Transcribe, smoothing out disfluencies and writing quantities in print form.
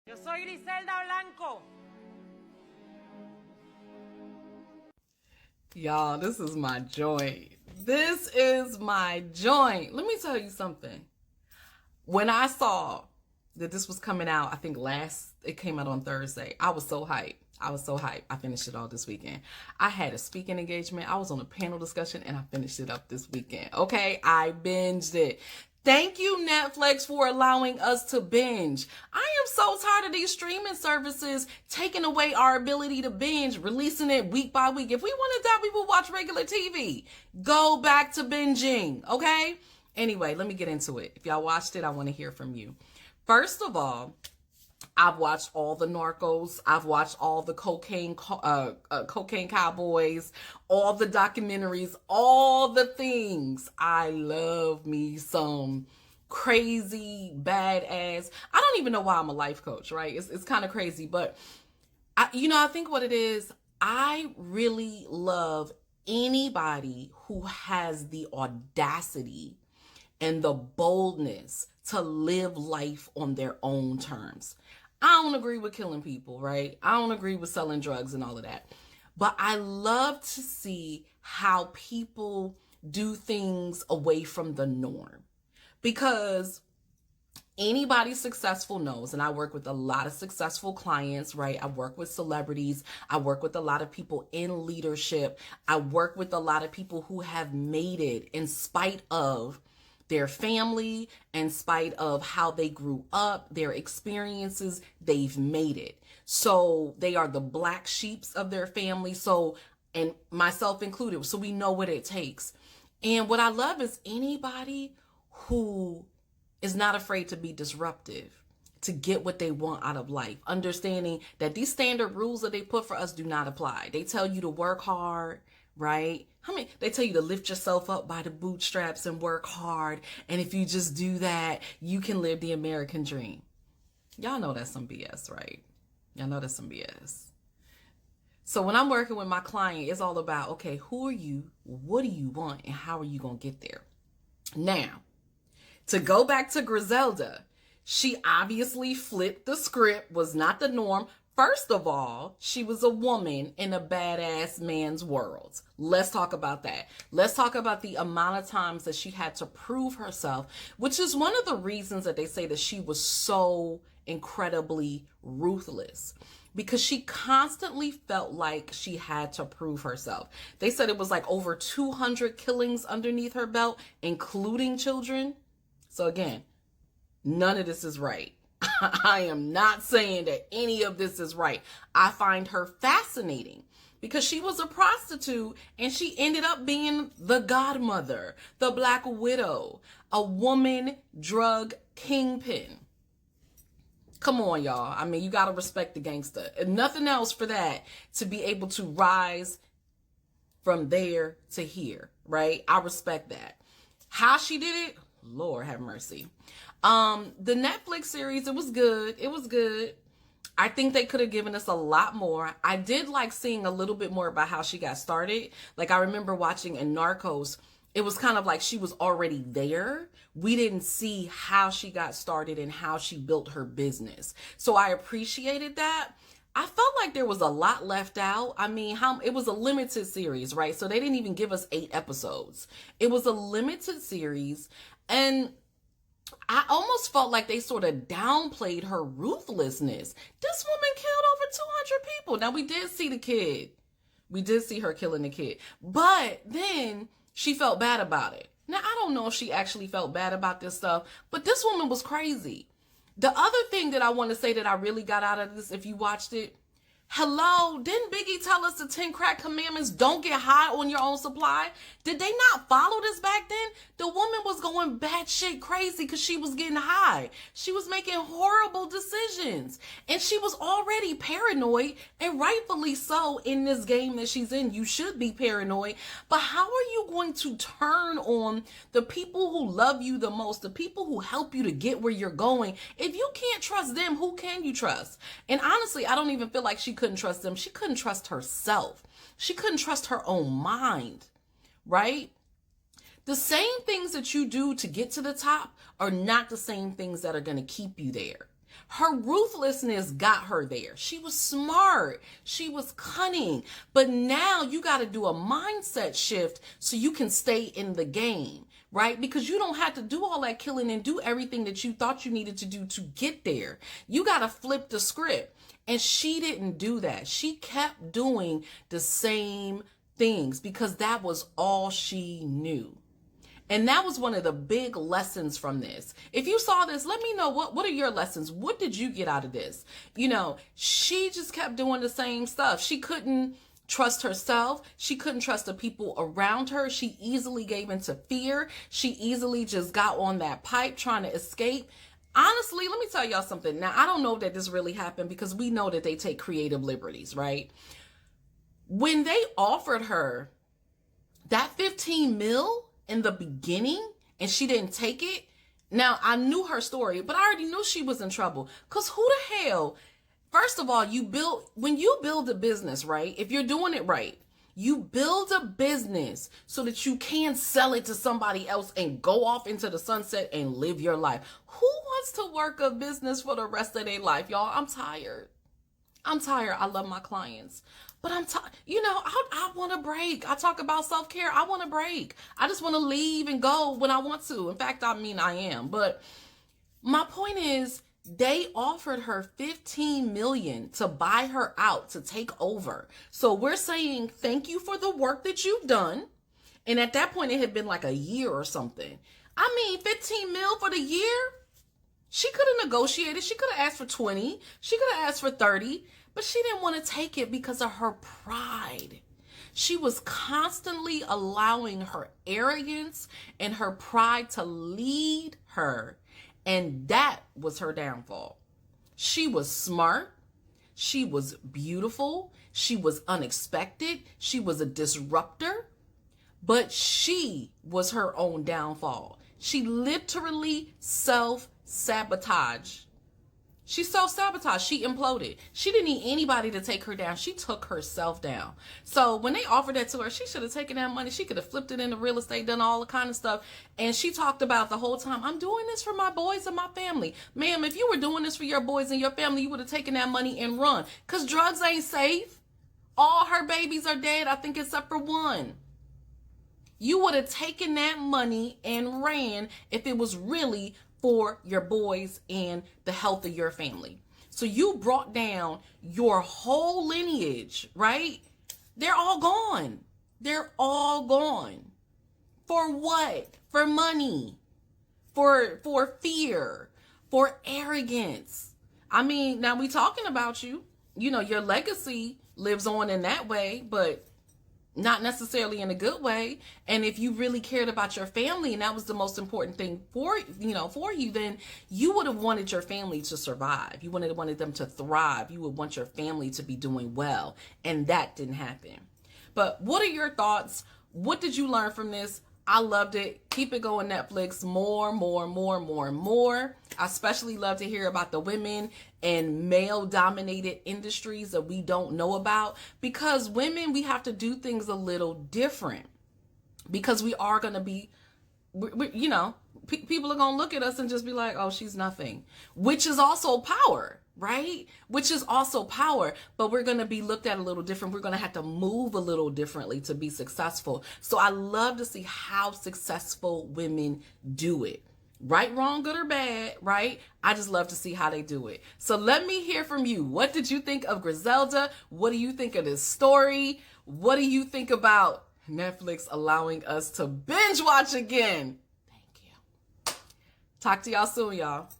Yo soy Griselda Blanco. Y'all, this is my joint. This is my joint. Let me tell you something. When I saw that this was coming out, I think it came out on Thursday. I was so hyped. I finished it all this weekend. I had a speaking engagement. I was on a panel discussion and I finished it up this weekend. Okay, I binged it. Thank you, Netflix, for allowing us to binge. I am so tired of these streaming services taking away our ability to binge, releasing it week by week. If we wanted that, we would watch regular TV. Go back to binging, okay? Anyway, let me get into it. If y'all watched it, I want to hear from you. First of all, I've watched all the Narcos. I've watched all the cocaine cowboys, all the documentaries, all the things. I love me some crazy, badass. I don't even know why I'm a life coach, right? It's kind of crazy, but I think what it is, I really love anybody who has the audacity and the boldness to live life on their own terms. I don't agree with killing people, right? I don't agree with selling drugs and all of that. But I love to see how people do things away from the norm. Because anybody successful knows, and I work with a lot of successful clients, right? I work with celebrities. I work with a lot of people in leadership. I work with a lot of people who have made it in spite of their family, in spite of how they grew up, their experiences, they've made it. So they are the black sheeps of their family. So, and myself included. So we know what it takes. And what I love is anybody who is not afraid to be disruptive, to get what they want out of life, understanding that these standard rules that they put for us do not apply. They tell you to work hard, right? They tell you to lift yourself up by the bootstraps and work hard. And if you just do that, you can live the American dream. Y'all know that's some BS, right? Y'all know that's some BS. So when I'm working with my client, it's all about, okay, who are you? What do you want? And how are you going to get there? Now, to go back to Griselda, she obviously flipped the script, was not the norm. First of all, she was a woman in a badass man's world. Let's talk about that. Let's talk about the amount of times that she had to prove herself, which is one of the reasons that they say that she was so incredibly ruthless, because she constantly felt like she had to prove herself. They said it was like over 200 killings underneath her belt, including children. So again, none of this is right. I am not saying that any of this is right. I find her fascinating because she was a prostitute and she ended up being the godmother, the black widow, a woman drug kingpin. Come on, y'all. I mean, you got to respect the gangster. And nothing else for that to be able to rise from there to here, right? I respect that. How she did it, Lord have mercy. The Netflix series, it was good. It was good. I think they could have given us a lot more. I did like seeing a little bit more about how she got started. Like I remember watching in Narcos, it was kind of like she was already there. We didn't see how she got started and how she built her business. So I appreciated that. I felt like there was a lot left out. I mean, it was a limited series, right? So they didn't even give us 8 episodes. It was a limited series. And I almost felt like they sort of downplayed her ruthlessness. This woman killed over 200 people. Now, we did see the kid. We did see her killing the kid. But then she felt bad about it. Now, I don't know if she actually felt bad about this stuff, but this woman was crazy. The other thing that I want to say that I really got out of this, if you watched it, hello, didn't Biggie tell us the 10 crack commandments, don't get high on your own supply? Did they not follow this back then? The woman was going batshit crazy because she was getting high. She was making horrible decisions. And she was already paranoid, and rightfully so in this game that she's in. You should be paranoid. But how are you going to turn on the people who love you the most, the people who help you to get where you're going? If you can't trust them, who can you trust? And honestly, I don't even feel like she couldn't trust them. She couldn't trust herself. She couldn't trust her own mind, right? The same things that you do to get to the top are not the same things that are going to keep you there. Her ruthlessness got her there. She was smart. She was cunning. But now you got to do a mindset shift so you can stay in the game, right? Because you don't have to do all that killing and do everything that you thought you needed to do to get there. You got to flip the script. And she didn't do that. She kept doing the same things because that was all she knew. And that was one of the big lessons from this. If you saw this, let me know what are your lessons? What did you get out of this? You know, she just kept doing the same stuff. She couldn't trust herself. She couldn't trust the people around her. She easily gave into fear. She easily just got on that pipe trying to escape. Honestly, let me tell y'all something. Now, I don't know that this really happened because we know that they take creative liberties, right? When they offered her that 15 mil in the beginning and she didn't take it. Now, I knew her story, but I already knew she was in trouble. Because who the hell, first of all, when you build a business, right? If you're doing it right, you build a business so that you can sell it to somebody else and go off into the sunset and live your life. Who wants to work a business for the rest of their life, y'all? I'm tired. I love my clients. But I'm tired. You know, I want to break. I talk about self-care. I want to break. I just want to leave and go when I want to. In fact, I mean, I am. But my point is, they offered her 15 million to buy her out, to take over. So we're saying thank you for the work that you've done. And at that point, it had been like a year or something. I mean, 15 mil for the year? She could have negotiated. She could have asked for 20. She could have asked for 30. But she didn't want to take it because of her pride. She was constantly allowing her arrogance and her pride to lead her. And that was her downfall. She was smart. She was beautiful. She was unexpected. She was a disruptor. But she was her own downfall. She literally self-sabotaged. She self-sabotaged. She imploded. She didn't need anybody to take her down. She took herself down. So when they offered that to her, she should have taken that money. She could have flipped it into real estate, done all the kind of stuff. And she talked about the whole time, I'm doing this for my boys and my family. Ma'am, if you were doing this for your boys and your family, you would have taken that money and run. Because drugs ain't safe. All her babies are dead, I think, except for one. You would have taken that money and ran if it was really for your boys and the health of your family. So you brought down your whole lineage, right? They're all gone. They're all gone. For what? For money. For fear. For arrogance. I mean, now we talking about you. You know, your legacy lives on in that way, but not necessarily in a good way. And if you really cared about your family and that was the most important thing for you, then you would have wanted your family to survive. You wanted them to thrive. You would want your family to be doing well. And that didn't happen. But what are your thoughts? What did you learn from this? I loved it. Keep it going, Netflix. More. I especially love to hear about the women in male-dominated industries that we don't know about. Because women, we have to do things a little different. Because we are going to be, people are going to look at us and just be like, oh, she's nothing. Which is also power. Right? Which is also power, but we're going to be looked at a little different. We're going to have to move a little differently to be successful. So I love to see how successful women do it. Right, wrong, good or bad, right? I just love to see how they do it. So let me hear from you. What did you think of Griselda? What do you think of this story? What do you think about Netflix allowing us to binge watch again? Thank you. Talk to y'all soon, y'all.